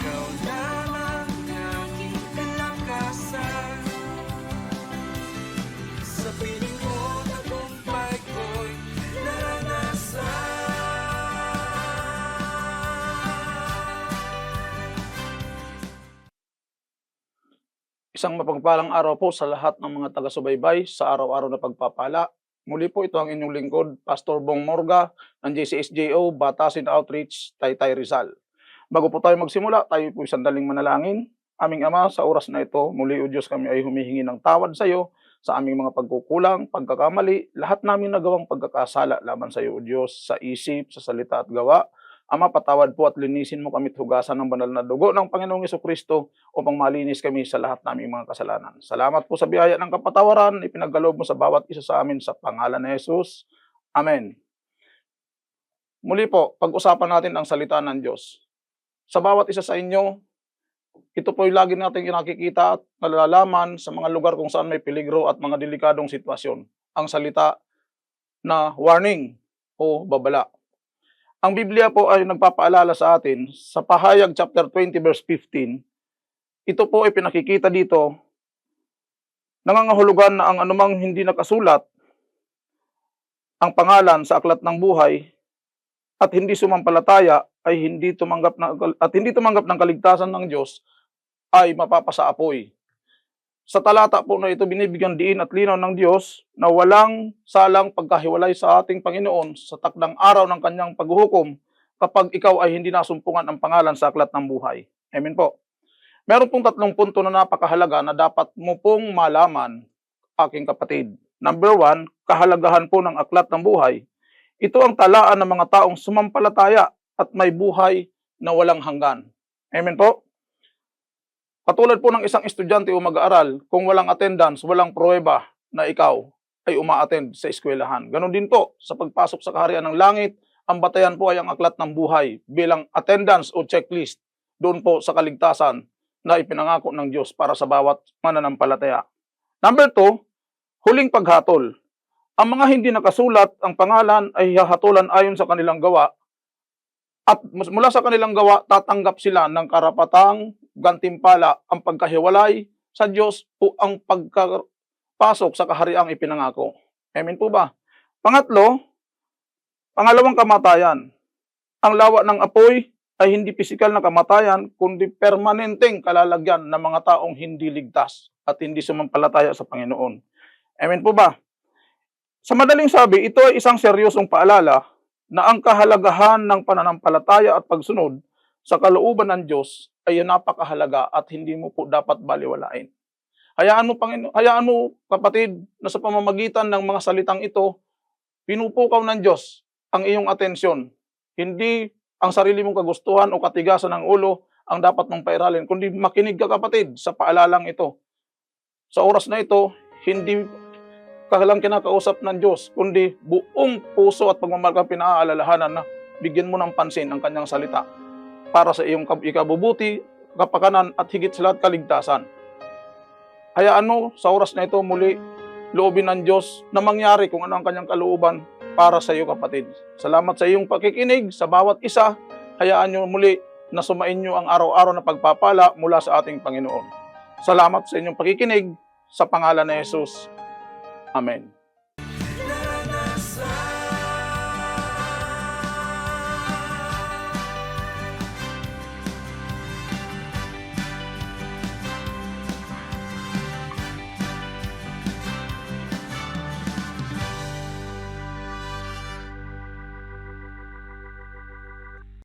ikaw lamang aking kalakasan. Sa piling mo, tagumpay ko'y naranasan. Isang mapagpalang araw po sa lahat ng mga taga-subaybay sa araw-araw na pagpapala. Muli po ito ang inyong lingkod, Pastor Bong Morga ng JCSJO Batasin Outreach, Taytay Rizal. Bago po tayo magsimula, tayo po sandaling manalangin. Aming Ama, sa oras na ito, muli o Diyos kami ay humihingi ng tawad sa iyo sa aming mga pagkukulang, pagkakamali, lahat namin nagawang pagkakasala laban sa iyo o Diyos, sa isip, sa salita at gawa. Ama, patawad po at linisin mo kami at hugasan ng banal na dugo ng Panginoong Jesucristo upang malinis kami sa lahat naming mga kasalanan. Salamat po sa biyaya ng kapatawaran, ipinagkaloob mo sa bawat isa sa amin sa pangalan ni Jesus. Amen. Muli po, pag-usapan natin ang salita ng Diyos. Sa bawat isa sa inyo, ito po yung lagi natin nakikita at nalalaman sa mga lugar kung saan may peligro at mga delikadong sitwasyon. Ang salita na warning o babala. Ang Biblia po ay nagpapaalala sa atin sa Pahayag chapter 20 verse 15. Ito po ay pinakikita dito, nangangahulugan na ang anumang hindi nakasulat ang pangalan sa aklat ng buhay at hindi sumampalataya ay hindi tumanggap ng kaligtasan ng Diyos ay mapapasa apoy. Sa talata po na ito, binibigyan diin at linaw ng Diyos na walang salang pagkahiwalay sa ating Panginoon sa takdang araw ng kanyang paghuhukom kapag ikaw ay hindi nasumpungan ang pangalan sa aklat ng buhay. Amen po. Meron pong tatlong punto na napakahalaga na dapat mo pong malaman, aking kapatid. Number 1, kahalagahan po ng aklat ng buhay. Ito ang talaan ng mga taong sumampalataya at may buhay na walang hanggan. Amen po. Katulad po ng isang estudyante o mag-aaral, kung walang attendance, walang pruweba na ikaw ay uma-attend sa eskwelahan. Ganon din po, sa pagpasok sa kaharian ng langit, ang batayan po ay ang aklat ng buhay bilang attendance o checklist doon po sa kaligtasan na ipinangako ng Diyos para sa bawat mananampalataya. Number 2, huling paghatol. Ang mga hindi nakasulat ang pangalan ay hahatulan ayon sa kanilang gawa at mula sa kanilang gawa tatanggap sila ng karapatang gantimpala ang pagkahiwalay sa Diyos o ang pagkapasok sa kahariang ipinangako. Amen po ba? Pangalawang kamatayan. Ang lawa ng apoy ay hindi pisikal na kamatayan, kundi permanenteng kalalagyan ng mga taong hindi ligtas at hindi sumampalataya sa Panginoon. Amen po ba? Sa madaling sabi, ito ay isang seryosong paalala na ang kahalagahan ng pananampalataya at pagsunod sa kalooban ng Diyos ay napakahalaga at hindi mo po dapat baliwalain. Hayaan mo kapatid na sa pamamagitan ng mga salitang ito, pinupukaw ng Diyos ang iyong atensyon. Hindi ang sarili mong kagustuhan o katigasan ng ulo ang dapat mong pairalin, kundi makinig ka kapatid sa paalalang ito. Sa oras na ito, hindi ka lang kinakausap ng Diyos, kundi buong puso at pagmamahal kang pinaalalahanan na bigyan mo ng pansin ang kanyang salita para sa iyong ikabubuti, kapakanan at higit sa lahat kaligtasan. Hayaan mo sa oras na ito muli loobin ng Diyos na mangyari kung ano ang kanyang kalooban para sa iyo kapatid. Salamat sa iyong pakikinig sa bawat isa. Hayaan nyo muli na sumain nyo ang araw-araw na pagpapala mula sa ating Panginoon. Salamat sa inyong pakikinig sa pangalan ni Jesus. Amen. Naranasan.